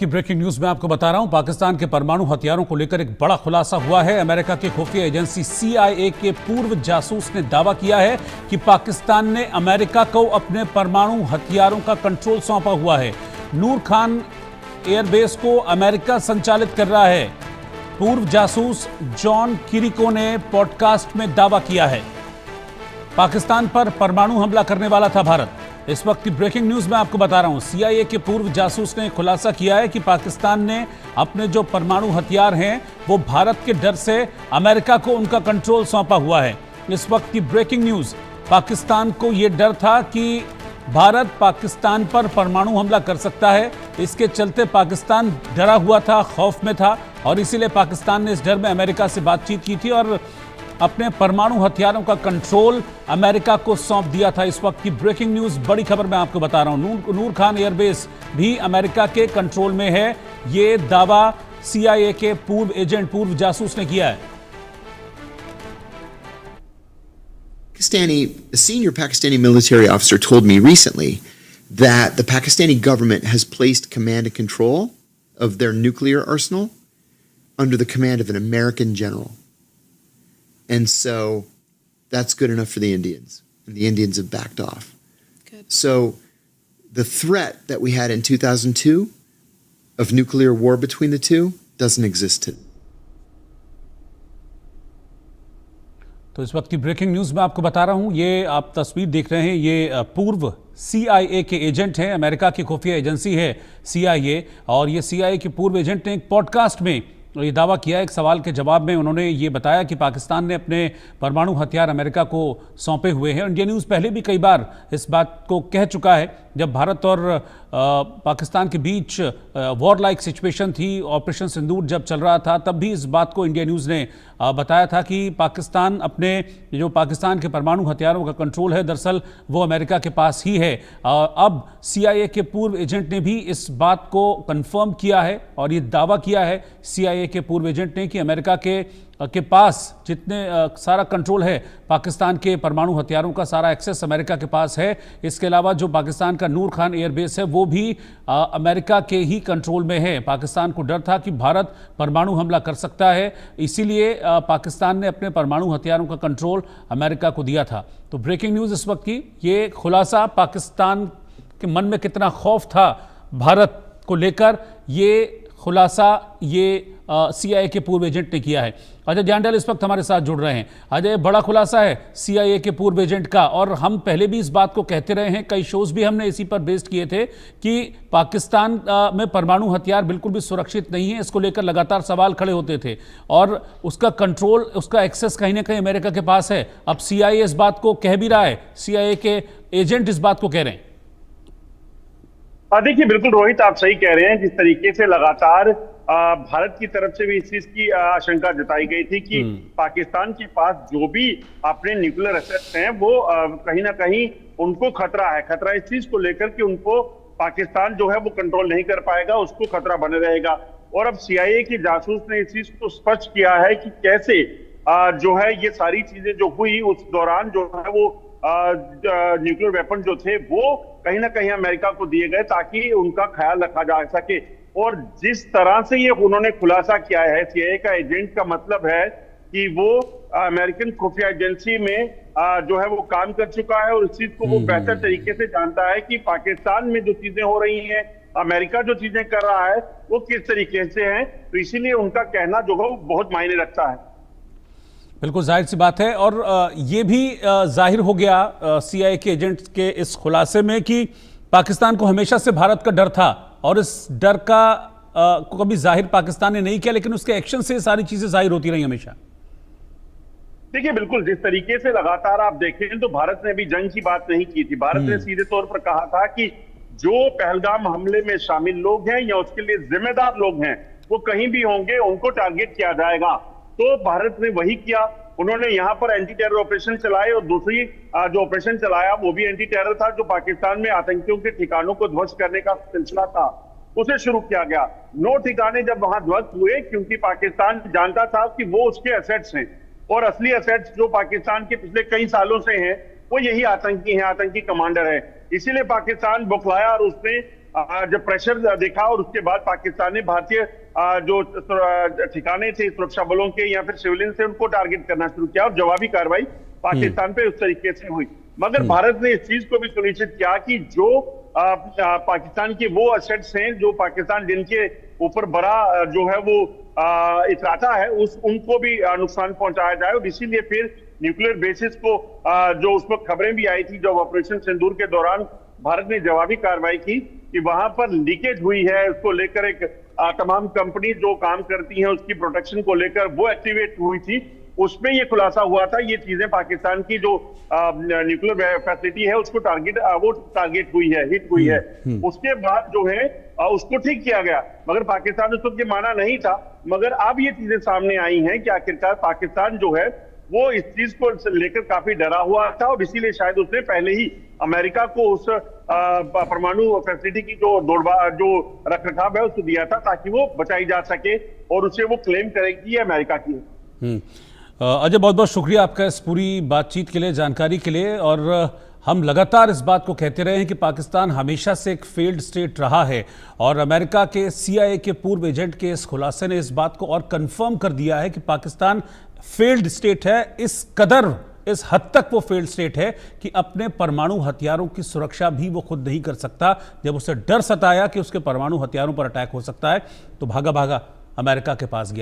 की breaking news में आपको बता रहा हूं, पाकिस्तान के परमाणु हथियारों को लेकर एक बड़ा खुलासा हुआ है। अमेरिका की खुफिया एजेंसी CIA के पूर्व जासूस ने दावा किया है कि पाकिस्तान ने अमेरिका को अपने परमाणु हथियारों का कंट्रोल सौंपा हुआ है। नूर खान एयरबेस को अमेरिका संचालित कर रहा है। पूर्व जासूस जॉन किरिको ने पॉडकास्ट में दावा किया है। पाकिस्तान पर परमाणु हमला करने वाला था भारत। इस वक्त की ब्रेकिंग न्यूज में आपको बता रहा हूं, CIA के पूर्व जासूस ने खुलासा किया है कि पाकिस्तान ने अपने जो परमाणु हथियार हैं वो भारत के डर से अमेरिका को उनका कंट्रोल सौंपा हुआ है। इस वक्त की ब्रेकिंग न्यूज, पाकिस्तान को यह डर था कि भारत पाकिस्तान पर परमाणु हमला कर सकता है। इसके चलते पाकिस्तान डरा हुआ था, खौफ में था और इसीलिए पाकिस्तान ने इस डर में अमेरिका से बातचीत की थी और अपने परमाणु हथियारों का कंट्रोल अमेरिका को सौंप दिया था। इस वक्त की ब्रेकिंग न्यूज, बड़ी खबर मैं आपको बता रहा हूं, नूर खान एयरबेस भी अमेरिका के कंट्रोल में है। ये दावा CIA के पूर्व एजेंट, पूर्व जासूस ने किया है। A senior Pakistani military officer told me recently that the Pakistani government has placed command and control of their nuclear arsenal under the command of an American general. And so that's good enough for the Indians. And the Indians have backed off. Good. So the threat that we had in 2002 of nuclear war between the two doesn't exist today. तो इस वक्त की breaking news में आपको बता रहा हूं, ये आप तस्वीर देख रहे हैं, ये पूर्व CIA के एजेंट हैं। अमेरिका की खुफिया एजेंसी है CIA और ये CIA के पूर्व एजेंट ने एक पॉडकास्ट में ये दावा किया। एक सवाल के जवाब में उन्होंने ये बताया कि पाकिस्तान ने अपने परमाणु हथियार अमेरिका को सौंपे हुए हैं। इंडिया न्यूज़ पहले भी कई बार इस बात को कह चुका है। जब भारत और पाकिस्तान के बीच वॉर लाइक सिचुएशन थी, ऑपरेशन सिंदूर जब चल रहा था, तब भी इस बात को इंडिया न्यूज़ ने बताया था कि पाकिस्तान अपने जो पाकिस्तान के परमाणु हथियारों का कंट्रोल है, दरअसल वो अमेरिका के पास ही है। अब CIA के पूर्व एजेंट ने भी इस बात को कंफर्म किया है और ये दावा किया है CIA के पूर्व एजेंट ने कि अमेरिका के पास जितने सारा कंट्रोल है पाकिस्तान के परमाणु हथियारों का, सारा एक्सेस अमेरिका के पास है। इसके अलावा जो पाकिस्तान का नूर खान एयरबेस है वो भी अमेरिका के ही कंट्रोल में है। पाकिस्तान को डर था कि भारत परमाणु हमला कर सकता है, इसीलिए पाकिस्तान ने अपने परमाणु हथियारों का कंट्रोल अमेरिका को दिया था। तो ब्रेकिंग न्यूज़ इस वक्त की, ये खुलासा पाकिस्तान के मन में कितना खौफ था भारत को लेकर, ये खुलासा ये CIA के पूर्व एजेंट ने किया है। अजय जांडल इस वक्त हमारे साथ जुड़ रहे हैं। अजय, बड़ा खुलासा है CIA के पूर्व एजेंट का और हम पहले भी इस बात को कहते रहे हैं, कई शोज भी हमने इसी पर बेस्ड किए थे कि पाकिस्तान में परमाणु हथियार बिल्कुल भी सुरक्षित नहीं है। इसको लेकर लगातार सवाल खड़े होते थे और उसका कंट्रोल, उसका एक्सेस कहीं ना कहीं अमेरिका के पास है। अब CIA इस बात को कह भी रहा है, CIA के एजेंट इस बात को कह रहे हैं। देखिए, बिल्कुल रोहित, आप सही कह रहे हैं। जिस तरीके से लगातार भारत की तरफ से भी इस चीज की आशंका जताई गई थी कि पाकिस्तान के पास जो भी अपने न्यूक्लियर एसेट्स हैं वो कहीं ना कहीं उनको खतरा है। खतरा इस चीज को लेकर कि उनको पाकिस्तान जो है वो कंट्रोल नहीं कर पाएगा, उसको खतरा बने रहेगा। और अब CIA के जासूस ने इस चीज को स्पष्ट किया है कि कैसे जो है ये सारी चीजें जो हुई उस दौरान जो है वो न्यूक्लियर वेपन जो थे वो कहीं ना कहीं अमेरिका को दिए गए ताकि उनका ख्याल रखा जा सके। और जिस तरह से ये उन्होंने खुलासा किया है, CIA का एजेंट का मतलब है कि वो अमेरिकन खुफिया एजेंसी में जो है वो काम कर चुका है और इस चीज को वो बेहतर तरीके से जानता है कि पाकिस्तान में जो चीजें हो रही हैं, अमेरिका जो चीजें कर रहा है वो किस तरीके से हैं। तो इसीलिए उनका कहना जो है वो बहुत मायने रखता है। बिल्कुल जाहिर सी बात है और ये भी जाहिर हो गया CIA के एजेंट के इस खुलासे में कि पाकिस्तान को हमेशा से भारत का डर था और इस डर का को कभी जाहिर पाकिस्तान ने नहीं किया, लेकिन उसके एक्शन से सारी चीजें जाहिर होती रही हमेशा। देखिए, बिल्कुल जिस तरीके से लगातार आप देखें तो भारत ने भी जंग की बात नहीं की थी। भारत ने सीधे तौर पर कहा था कि जो पहलगाम हमले में शामिल लोग हैं या उसके लिए जिम्मेदार लोग हैं वो कहीं भी होंगे, उनको टारगेट किया जाएगा। तो भारत ने वही किया। उन्होंने यहाँ पर एंटी टेरर ऑपरेशन चलाए और दूसरी जो ऑपरेशन चलाया वो भी एंटी टेरर था, जो पाकिस्तान में आतंकियों के ठिकानों को ध्वस्त करने का सिलसिला था, उसे शुरू किया गया। 9 ठिकाने जब वहां ध्वस्त हुए क्योंकि पाकिस्तान जानता था कि वो उसके एसेट्स हैं और असली एसेट्स जो पाकिस्तान के पिछले कई सालों से हैं वो यही आतंकी हैं, आतंकी कमांडर है। इसीलिए पाकिस्तान बौखलाया और उसने जब प्रेशर देखा और उसके बाद पाकिस्तान ने भारतीय जो ठिकाने थे सुरक्षा बलों के या फिर सिविलियन से उनको टारगेट करना शुरू किया और जवाबी कार्रवाई पाकिस्तान पे उस तरीके से हुई। मगर भारत ने इस चीज को भी सुनिश्चित किया कि जो पाकिस्तान के वो असेट्स हैं जो पाकिस्तान जिनके ऊपर बड़ा जो है वो इतराता है उनको भी नुकसान पहुंचाया जाए। और इसीलिए फिर न्यूक्लियर बेसिस को जो उस वक्त खबरें भी आई थी जब ऑपरेशन सिंदूर के दौरान भारत ने जवाबी कार्रवाई की कि वहां पर लीकेज हुई है, उसको लेकर एक तमाम कंपनी जो काम करती हैं उसकी प्रोटेक्शन को लेकर वो एक्टिवेट हुई थी। उसमें ये खुलासा हुआ था ये चीजें पाकिस्तान की जो न्यूक्लियर फैसिलिटी है उसको टारगेट हुई है, हिट हुई है। उसके बाद जो है उसको ठीक किया गया, मगर पाकिस्तान उस वक्त ये माना नहीं था। मगर अब ये चीजें सामने आई हैं कि आखिरकार पाकिस्तान जो है वो इस चीज को लेकर काफी डरा हुआ था और इसीलिए शायद उसने पहले ही अमेरिका को उस परमाणु फैसिलिटी की जो रखरखाव है उसको दिया था ताकि वो बचाई जा सके और उसे वो क्लेम करे कि ये अमेरिका की है। अजय, बहुत बहुत शुक्रिया आपका इस पूरी बातचीत के लिए, जानकारी के लिए। और हम लगातार इस बात को कहते रहे हैं कि पाकिस्तान हमेशा से एक फेल्ड स्टेट रहा है और अमेरिका के CIA के पूर्व एजेंट के इस खुलासे ने इस बात को और कंफर्म कर दिया है कि पाकिस्तान फेल्ड स्टेट है। इस हद तक वो फेल्ड स्टेट है कि अपने परमाणु हथियारों की सुरक्षा भी वो खुद नहीं कर सकता। जब उसे डर सताया कि उसके परमाणु हथियारों पर अटैक हो सकता है तो भागा भागा अमेरिका के पास गया।